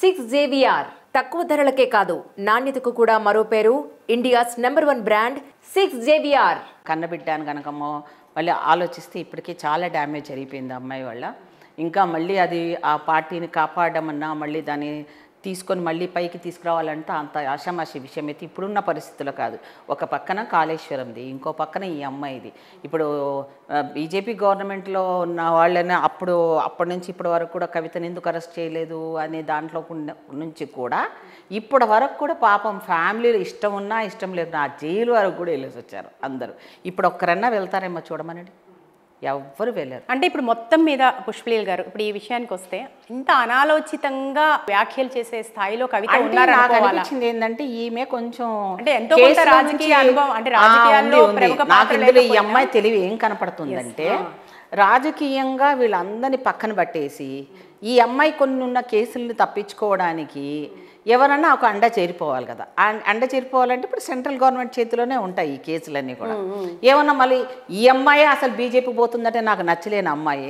Six JVR తక్కువ ధరలకే కాదు నాణ్యతకు కూడా మరో పేరు ఇండియాస్ #1 బ్రాండ్ సిక్స్ జేవిఆర్. కన్నబిడ్డాను కనుకమో మళ్ళీ ఆలోచిస్తే ఇప్పటికే చాలా డ్యామేజ్ జరిగిపోయింది అమ్మాయి వల్ల. ఇంకా మళ్ళీ అది ఆ పార్టీని కాపాడమన్నా మళ్ళీ దాన్ని తీసుకొని మళ్ళీ పైకి తీసుకురావాలంటే అంత ఆషామాషి విషయం అయితే ఇప్పుడున్న పరిస్థితుల్లో కాదు. ఒక పక్కన కాళేశ్వరంది, ఇంకో పక్కన ఈ అమ్మాయిది. ఇప్పుడు బీజేపీ గవర్నమెంట్లో ఉన్న వాళ్ళని అప్పటి నుంచి ఇప్పటి వరకు కూడా కవితను ఎందుకు అరెస్ట్ చేయలేదు అనే దాంట్లో నుంచి కూడా ఇప్పటి వరకు కూడా పాపం ఫ్యామిలీలో ఇష్టం ఉన్నా ఇష్టం లేదు ఆ జైలు వరకు కూడా వెళ్ళేసి వచ్చారు అందరూ. ఇప్పుడు ఒక్కరన్నా వెళ్తారేమో చూడమనండి, ఎవ్వరు వెళ్ళారు. అంటే ఇప్పుడు మొత్తం మీద పుష్పలీల గారు ఇప్పుడు ఈ విషయానికి వస్తే ఇంత అనాలోచితంగా వ్యాఖ్యలు చేసే స్థాయిలో కవిత ఉన్నారనిపించింది. ఏంటంటే ఈమె కొంచెం అంటే ఎంతో కొంత రాజకీయ అనుభవం, అంటే రాజకీయాల్లో ప్రముఖ పాత్ర ఇందులో ఈ అమ్మాయి తెలివి ఏం కనపడుతుందంటే రాజకీయంగా వీళ్ళందరినీ పక్కన పట్టేసి ఈ అమ్మాయి కొన్ని ఉన్న కేసులను తప్పించుకోవడానికి ఎవరన్నా ఒక అండ చేరిపోవాలి కదా. అండ చేరిపోవాలంటే ఇప్పుడు సెంట్రల్ గవర్నమెంట్ చేతిలోనే ఉంటాయి ఈ కేసులన్నీ కూడా. ఏమన్నా మళ్ళీ ఈ అమ్మాయి అసలు బీజేపీ పోతుందంటే నాకు నచ్చలేని అమ్మాయి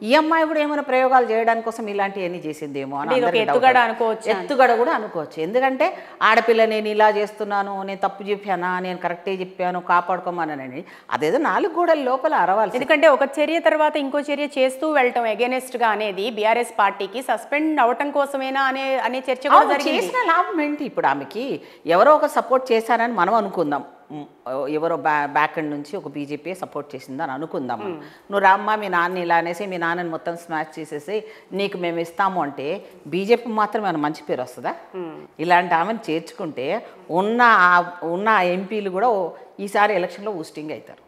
ఈ అమ్మాయి కూడా ఏమైనా ప్రయోగాలు చేయడానికి కోసం ఇలాంటివన్నీ చేసిందేమో అని ఎత్తుగడ కూడా అనుకోవచ్చు. ఎందుకంటే ఆడపిల్ల నేను ఇలా చేస్తున్నాను, నేను తప్పు చెప్పానా, నేను కరెక్టే చెప్పాను, కాపాడుకోమని అదేదో 4 గోడల లోపల అరవాలి. ఎందుకంటే ఒక చర్య తర్వాత ఇంకో చర్య చేస్తూ వెళ్ళటం ఎగెనెస్ట్గా అనేది బీఆర్ఎస్ పార్టీకి సస్పెండ్ అవటం కోసమేనా అనే చర్చ కూడా జరిగింది. చేసిన లాభం ఏంటి? ఇప్పుడు ఆమెకి ఎవరో ఒక సపోర్ట్ చేశారని మనం అనుకుందాం, ఎవరో బ్యాక్ ఎండ్ నుంచి ఒక బీజేపీ సపోర్ట్ చేసిందని అనుకుందాం. నువ్వు రామ్మ మీ నాన్న ఇలా అనేసి మీ నాన్నని మొత్తం స్మాష్ చేసేసి నీకు మేము ఇస్తాము అంటే బీజేపీ మాత్రం ఏమైనా మంచి పేరు వస్తుందా? ఇలాంటి ఆమెను చేర్చుకుంటే ఉన్న ఎంపీలు కూడా ఈసారి ఎలక్షన్లో ఊస్టింగ్ అవుతారు.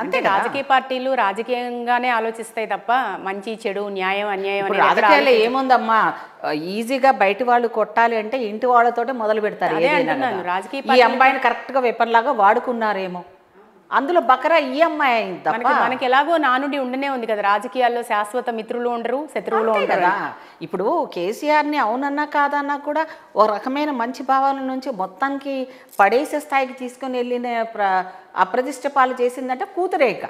అంటే రాజకీయ పార్టీలు రాజకీయంగానే ఆలోచిస్తాయి తప్ప మంచి చెడు న్యాయం అన్యాయం రాజకీయాల్లో ఏముందమ్మా, ఈజీగా బయట వాళ్ళు కొట్టాలి అంటే ఇంటి వాళ్ళతోటే మొదలు పెడతారు. ఈ అమ్మాయిని కరెక్ట్ గా వెపన్ లాగా వాడుకున్నారేమో, అందులో బకరా ఈ అమ్మాయి అయింది తప్ప మనకి ఎలాగో నానుడి ఉండనే ఉంది కదా, రాజకీయాల్లో శాశ్వత మిత్రులు ఉండరు శత్రువులు ఉండరు. ఇప్పుడు కేసీఆర్ని అవునన్నా కాదన్నా కూడా ఒక రకమైన మంచి భావాల నుంచి మొత్తానికి పడేసే స్థాయికి తీసుకొని వెళ్ళిన అప్రతిష్ట పాలు చేసిందంటే కూతురేక,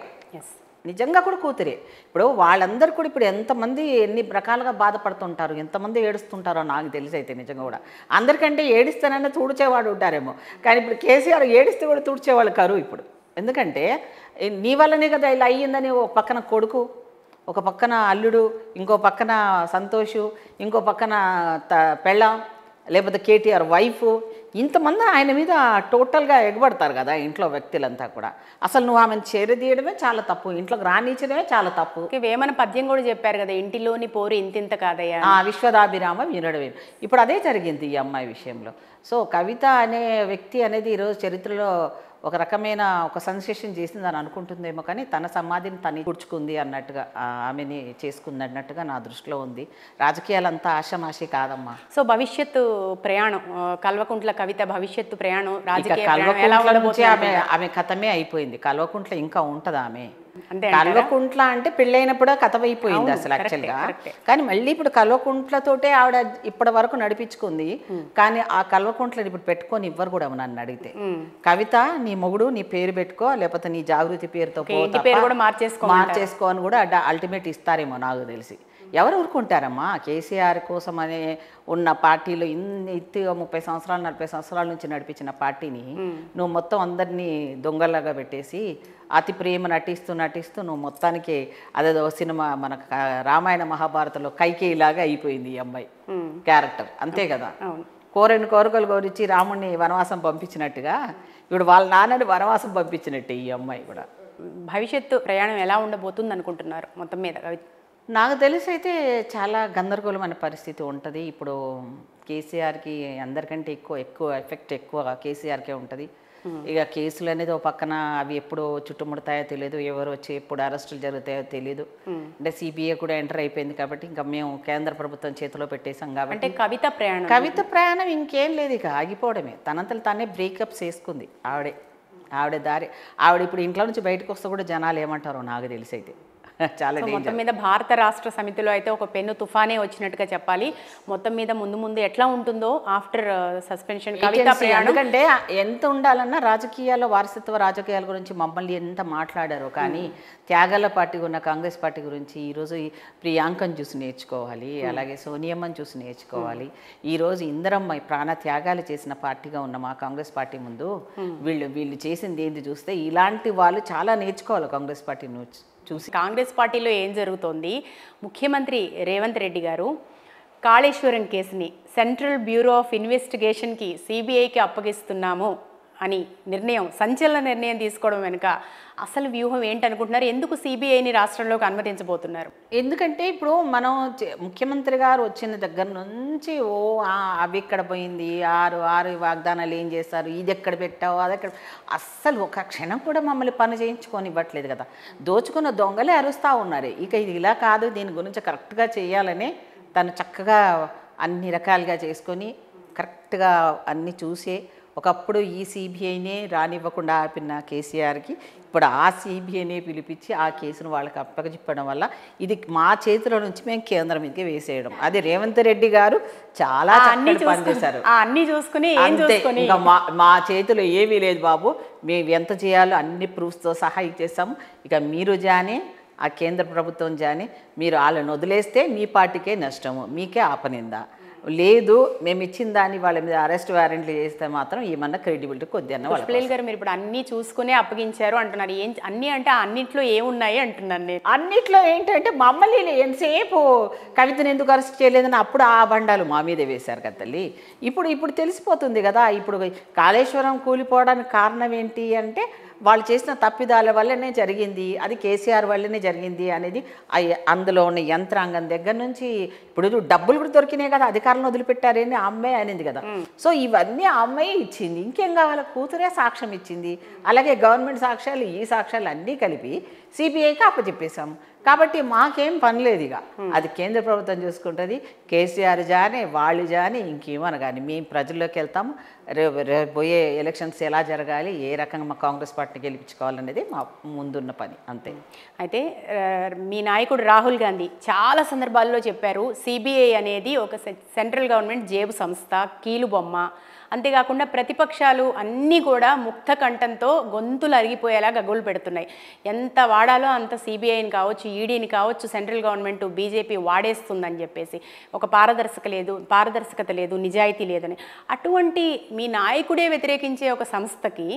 నిజంగా కూడా కూతురే. ఇప్పుడు వాళ్ళందరూ కూడా ఇప్పుడు ఎంతమంది ఎన్ని రకాలుగా బాధపడుతుంటారు, ఎంతమంది ఏడుస్తుంటారో నాకు తెలిసి అయితే నిజంగా కూడా. అందరికంటే ఏడిస్తానన్నా తుడిచేవాడు ఉంటారేమో, కానీ ఇప్పుడు కేసీఆర్ ఏడిస్తే కూడా తుడిచేవాళ్ళు కరువు ఇప్పుడు. ఎందుకంటే నీ వల్లనే కదా ఇలా అయ్యిందని ఒక పక్కన కొడుకు, ఒక పక్కన అల్లుడు, ఇంకో పక్కన సంతోషు, ఇంకో పక్కన పెళ్ళాం, లేకపోతే కేటీఆర్ వైఫ్, ఇంతమంది ఆయన మీద టోటల్గా ఎగబడతారు కదా ఇంట్లో వ్యక్తులంతా కూడా. అసలు నువ్వు ఆమెను చేరదీయడమే చాలా తప్పు, ఇంట్లోకి రానిచ్చడమే చాలా తప్పు. వేమన పద్యం కూడా చెప్పారు కదా, ఇంటిలోని పోరు ఇంతింత కాదయ్యా, విశ్వదాభిరామ వినడమే. ఇప్పుడు అదే జరిగింది ఈ అమ్మాయి విషయంలో. సో కవిత అనే వ్యక్తి అనేది ఈరోజు చరిత్రలో ఒక రకమైన ఒక సెన్సేషన్ చేసిందని అనుకుంటుందేమో, కానీ తన సమాధిని తను కూర్చుకుంది అన్నట్టుగా, ఆమెని చేసుకుంది అన్నట్టుగా నా దృష్టిలో ఉంది. రాజకీయాలంతా ఆషామాషి కాదమ్మా. సో భవిష్యత్తు ప్రయాణం, కల్వకుంట్ల కవిత భవిష్యత్తు ప్రయాణం ఆమె కథమే అయిపోయింది. కల్వకుంట్ల ఇంకా ఉంటది ఆమె. కల్వకుంట్ల అంటే పెళ్ళైనప్పుడు కథమైపోయింది అసలు యాక్చువల్గా. కానీ మళ్ళీ ఇప్పుడు కల్వకుంట్లతోటే ఆవిడ ఇప్పటి వరకు నడిపించుకుంది. కానీ ఆ కల్వకుంట్లని ఇప్పుడు పెట్టుకొని ఇవ్వరు కూడా నన్ను అడిగితే. కవిత నీ మొగుడు నీ పేరు పెట్టుకో, లేకపోతే నీ జాగృతి పేరుతో మార్చేసుకో అని కూడా అల్టిమేట్ ఇస్తారేమో నాకు తెలిసి. ఎవరు ఊరుకుంటారమ్మా? కేసీఆర్ కోసం అనే ఉన్న పార్టీలో ఇన్ని 30 సంవత్సరాలు 40 సంవత్సరాల నుంచి నడిపించిన పార్టీని నువ్వు మొత్తం అందరినీ దొంగలాగా పెట్టేసి అతి ప్రేమ నటిస్తూ నువ్వు మొత్తానికి అదేదో సినిమా మన రామాయణ మహాభారతంలో కైకేయిలాగా అయిపోయింది ఈ అమ్మాయి క్యారెక్టర్, అంతే కదా. కోరిన కోరికలు కోరిచ్చి రాముడిని వనవాసం పంపించినట్టుగా ఇప్పుడు వాళ్ళ నాన్నని వనవాసం పంపించినట్టు ఈ అమ్మాయి కూడా. భవిష్యత్తు ప్రయాణం ఎలా ఉండబోతుంది అనుకుంటున్నారు మొత్తం మీద? నాకు తెలిసి అయితే చాలా గందరగోళమైన పరిస్థితి ఉంటుంది. ఇప్పుడు కేసీఆర్కి అందరికంటే ఎక్కువ ఎఫెక్ట్ కేసీఆర్కే ఉంటుంది. ఇక కేసులు అనేది ఒక పక్కన అవి ఎప్పుడు చుట్టుముడతాయో తెలియదు, ఎవరు వచ్చి ఎప్పుడు అరెస్టులు జరుగుతాయో తెలియదు. అంటే సిబిఐ కూడా ఎంటర్ అయిపోయింది కాబట్టి ఇంకా మేము కేంద్ర ప్రభుత్వం చేతిలో పెట్టేసాం కాబట్టి కవిత ప్రయాణం ఇంకేం లేదు, ఇక ఆగిపోవడమే. తనంతలు తానే బ్రేకప్స్ వేసుకుంది ఆవిడ దారి. ఆవిడ ఇప్పుడు ఇంట్లో నుంచి బయటకు వస్తే కూడా జనాలు ఏమంటారో నాకు తెలిసి అయితే. చాలా మొత్తం మీద భారత రాష్ట్ర సమితిలో అయితే ఒక పెన్ను తుఫానే వచ్చినట్టుగా చెప్పాలి. మొత్తం మీద ముందు ముందు ఎట్లా ఉంటుందో ఆఫ్టర్ సస్పెన్షన్ కవిత ప్రయాణం. ఎందుకంటే ఎంత ఉండాలన్నా రాజకీయాల్లో వారసత్వ రాజకీయాల గురించి మమ్మల్ని ఎంత మాట్లాడారో, కానీ త్యాగాల పార్టీ ఉన్న కాంగ్రెస్ పార్టీ గురించి ఈరోజు ప్రియాంకను చూసి నేర్చుకోవాలి, అలాగే సోనియమ్మని చూసి నేర్చుకోవాలి. ఈరోజు ఇందిరమ్మ ప్రాణ త్యాగాలు చేసిన పార్టీగా ఉన్న మా కాంగ్రెస్ పార్టీ ముందు వీళ్ళు చేసింది ఏంటి చూస్తే ఇలాంటి వాళ్ళు చాలా నేర్చుకోవాలి కాంగ్రెస్ పార్టీ చూసి. కాంగ్రెస్ పార్టీలో ఏం జరుగుతోంది? ముఖ్యమంత్రి రేవంత్ రెడ్డి గారు కాళేశ్వరం కేసుని సెంట్రల్ బ్యూరో ఆఫ్ ఇన్వెస్టిగేషన్కి సిబిఐకి అప్పగిస్తున్నాము అని సంచలన నిర్ణయం తీసుకోవడం వెనుక అసలు వ్యూహం ఏంటనుకుంటున్నారు? ఎందుకు సిబిఐని రాష్ట్రంలోకి అనుమతించబోతున్నారు? ఎందుకంటే ఇప్పుడు మనం ముఖ్యమంత్రి గారు వచ్చిన దగ్గర నుంచి అవి ఎక్కడ పోయింది, ఆరు వాగ్దానాలు ఏం చేస్తారు, ఇది ఎక్కడ పెట్టావు, అది ఎక్కడ, అస్సలు ఒక క్షణం కూడా మమ్మల్ని పని చేయించుకొని ఇవ్వట్లేదు కదా. దోచుకున్న దొంగలే అరుస్తూ ఉన్నారు. ఇక ఇది ఇలా కాదు, దీని గురించి కరెక్ట్గా చేయాలని తను చక్కగా అన్ని రకాలుగా చేసుకొని కరెక్ట్గా అన్నీ చూసే, ఒకప్పుడు ఈ సిబిఐనే రానివ్వకుండా ఆపిన కేసీఆర్కి ఇప్పుడు ఆ సిబిఐనే పిలిపించి ఆ కేసును వాళ్ళకి అప్పగచెప్పడం వల్ల ఇది మా చేతిలో నుంచి మేము కేంద్రం మీదకి వేసేయడం, అది రేవంత్ రెడ్డి గారు చాలా పనిచేశారు. అన్ని చూసుకుని ఇంకా మా చేతిలో ఏమీ లేదు బాబు, మేము ఎంత చేయాలో అన్ని ప్రూఫ్స్తో సహా ఇచ్చేసాము. ఇక మీరు జానే ఆ కేంద్ర ప్రభుత్వం జానే, మీరు వాళ్ళని వదిలేస్తే మీ పార్టీకే నష్టము, మీకే ఆపనిందా లేదు, మేము ఇచ్చిన దాన్ని వాళ్ళ మీద అరెస్ట్ వారెంట్లు చేస్తే మాత్రం ఏమన్నా క్రెడిబిలిటీ కొద్దిగా. పుష్పలేల్ గారు మీరు ఇప్పుడు అన్ని చూసుకునే అప్పగించారు అంటున్నారు. అన్ని అంటే అన్నిట్లో ఏమున్నాయి అంటున్నాను నేను. అన్నిట్లో ఏంటంటే మమ్మల్ని ఎంతసేపు కవితను ఎందుకు అరెస్ట్ చేయలేదని అప్పుడు ఆ బండాలు మా మీదే వేశారు కదా తల్లి. ఇప్పుడు తెలిసిపోతుంది కదా. ఇప్పుడు కాళేశ్వరం కూలిపోవడానికి కారణం ఏంటి అంటే వాళ్ళు చేసిన తప్పిదాల వల్లనే జరిగింది, అది కేసీఆర్ వల్లనే జరిగింది అనేది అందులో ఉన్న యంత్రాంగం దగ్గర నుంచి ఇప్పుడు డబ్బులు కూడా దొరికినాయి కదా, అధికారులను వదిలిపెట్టారని ఆ అమ్మాయి అనేది కదా. సో ఇవన్నీ ఆ అమ్మాయి ఇచ్చింది, ఇంకేం కావాలి, కూతురే సాక్ష్యం ఇచ్చింది, అలాగే గవర్నమెంట్ సాక్ష్యాలు ఈ సాక్ష్యాలు అన్నీ కలిపి సిబిఐకి అప్పచెప్పేశాము. కాబట్టి మాకేం పని లేదు, ఇక అది కేంద్ర ప్రభుత్వం చూసుకుంటుంది. కేసీఆర్ జానే వాళ్ళు జానే ఇంకేమని కానీ మేము ప్రజల్లోకి వెళ్తాము. రేపు పోయే ఎలక్షన్స్ ఎలా జరగాలి, ఏ రకంగా మా కాంగ్రెస్ పార్టీని గెలిపించుకోవాలనేది మా ముందున్న పని అంతే. అయితే మీ నాయకుడు రాహుల్ గాంధీ చాలా సందర్భాల్లో చెప్పారు సిబిఐ అనేది ఒక సెంట్రల్ గవర్నమెంట్ జేబు సంస్థ, కీలుబొమ్మ. అంతేకాకుండా ప్రతిపక్షాలు అన్నీ కూడా ముక్త కంఠంతో గొంతులు అరిగిపోయేలా గగ్గోలు పెడుతున్నాయి. ఎంత వాడాలో అంత సిబిఐని కావచ్చు, ఈడీని కావచ్చు, సెంట్రల్ గవర్నమెంట్ బీజేపీ వాడేస్తుందని చెప్పేసి, ఒక పారదర్శకత లేదు, నిజాయితీ లేదని. అటువంటి మీ నాయకుడే వ్యతిరేకించే ఒక సంస్థకి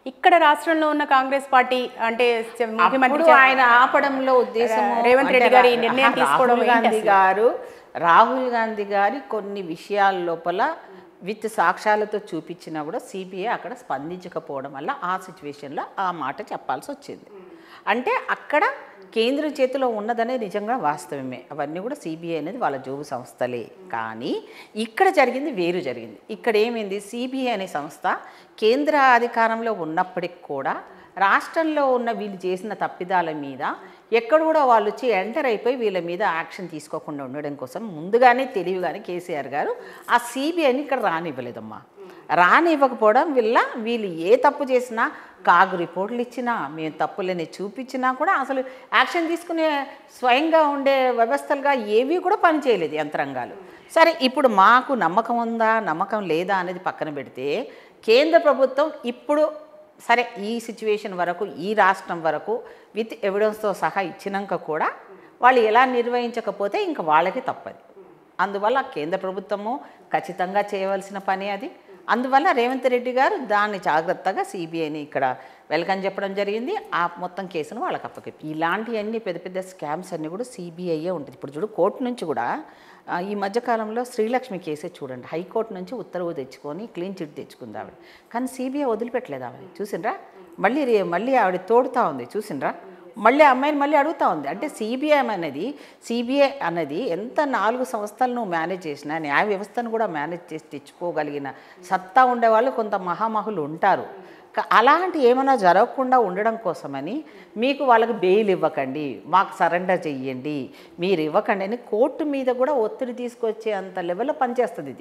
ఇక్కడ రాష్ట్రంలో ఉన్న కాంగ్రెస్ పార్టీ అంటే ముఖ్యమంత్రి ఆయన ఆపడంలో ఉద్దేశం రేవంత్ రెడ్డి గారి నిర్ణయం తీసుకోవడం రాహుల్ గాంధీ గారి కొన్ని విషయాల లోపల విత్ సాక్ష్యాలతో చూపించినా కూడా సిబిఐ అక్కడ స్పందించకపోవడం వల్ల ఆ సిచ్యువేషన్లో ఆ మాట చెప్పాల్సి వచ్చింది. అంటే అక్కడ కేంద్రం చేతిలో ఉన్నదనేది నిజంగా వాస్తవమే. అవన్నీ కూడా సిబిఐ అనేది వాళ్ళ జోబు సంస్థలే. కానీ ఇక్కడ జరిగింది వేరు జరిగింది. ఇక్కడ ఏమైంది, సిబిఐ అనే సంస్థ కేంద్ర అధికారంలో ఉన్నప్పటికి కూడా రాష్ట్రంలో ఉన్న వీళ్ళు చేసిన తప్పిదాల మీద ఎక్కడ కూడా వాళ్ళు వచ్చి ఎంటర్ అయిపోయి వీళ్ళ మీద యాక్షన్ తీసుకోకుండా ఉండడం కోసం ముందుగానే తెలివిగానే కేసీఆర్ గారు ఆ సిబిఐని ఇక్కడ రానివ్వలేదమ్మా. రానివ్వకపోవడం వల్ల వీళ్ళు ఏ తప్పు చేసినా కాగు రిపోర్ట్లు ఇచ్చినా, మేము తప్పులని చూపించినా కూడా అసలు యాక్షన్ తీసుకునే స్వయంగా ఉండే వ్యవస్థలుగా ఏవి కూడా పనిచేయలేదు యంత్రాంగాలు. సరే, ఇప్పుడు మాకు నమ్మకం ఉందా నమ్మకం లేదా అనేది పక్కన పెడితే కేంద్ర ప్రభుత్వం ఇప్పుడు సరే ఈ సిచ్యువేషన్ వరకు ఈ రాష్ట్రం వరకు విత్ ఎవిడెన్స్తో సహా ఇచ్చినాక కూడా వాళ్ళు ఎలా నిర్వహించకపోతే ఇంకా వాళ్ళకి తప్పది. అందువల్ల కేంద్ర ప్రభుత్వము ఖచ్చితంగా చేయవలసిన పని అది. అందువల్ల రేవంత్ రెడ్డి గారు దాన్ని జాగ్రత్తగా సిబిఐని ఇక్కడ వెల్కమ్ చెప్పడం జరిగింది. ఆ మొత్తం కేసును వాళ్ళకి అప్పచెప్పి ఇలాంటివన్నీ పెద్ద పెద్ద స్కామ్స్ అన్నీ కూడా సిబిఐయే ఉంటుంది. ఇప్పుడు చూడు, కోర్టు నుంచి కూడా ఈ మధ్యకాలంలో శ్రీలక్ష్మి కేసే చూడండి, హైకోర్టు నుంచి ఉత్తర్వు తెచ్చుకొని క్లీన్ చిట్ తెచ్చుకుంది ఆవిడ. కానీ సిబిఐ వదిలిపెట్టలేదు ఆవిడ. చూసిండ్రా, మళ్ళీ ఆవిడ తోడుతూ ఉంది. చూసిండ్రా, మళ్ళీ అమ్మాయిని మళ్ళీ అడుగుతూ ఉంది. అంటే సిబిఐ అనేది ఎంత 4 సంస్థలను మేనేజ్ చేసినా న్యాయ వ్యవస్థను కూడా మేనేజ్ చేసి తెచ్చుకోగలిగిన సత్తా ఉండేవాళ్ళు కొంత మహామహులు ఉంటారు. అలాంటి ఏమైనా జరగకుండా ఉండడం కోసమని మీకు వాళ్ళకి బెయిల్ ఇవ్వకండి, మాకు సరెండర్ చెయ్యండి, మీరు ఇవ్వకండి అని కోర్టు మీద కూడా ఒత్తిడి తీసుకొచ్చే అంత లెవెల్లో పనిచేస్తుంది ఇది.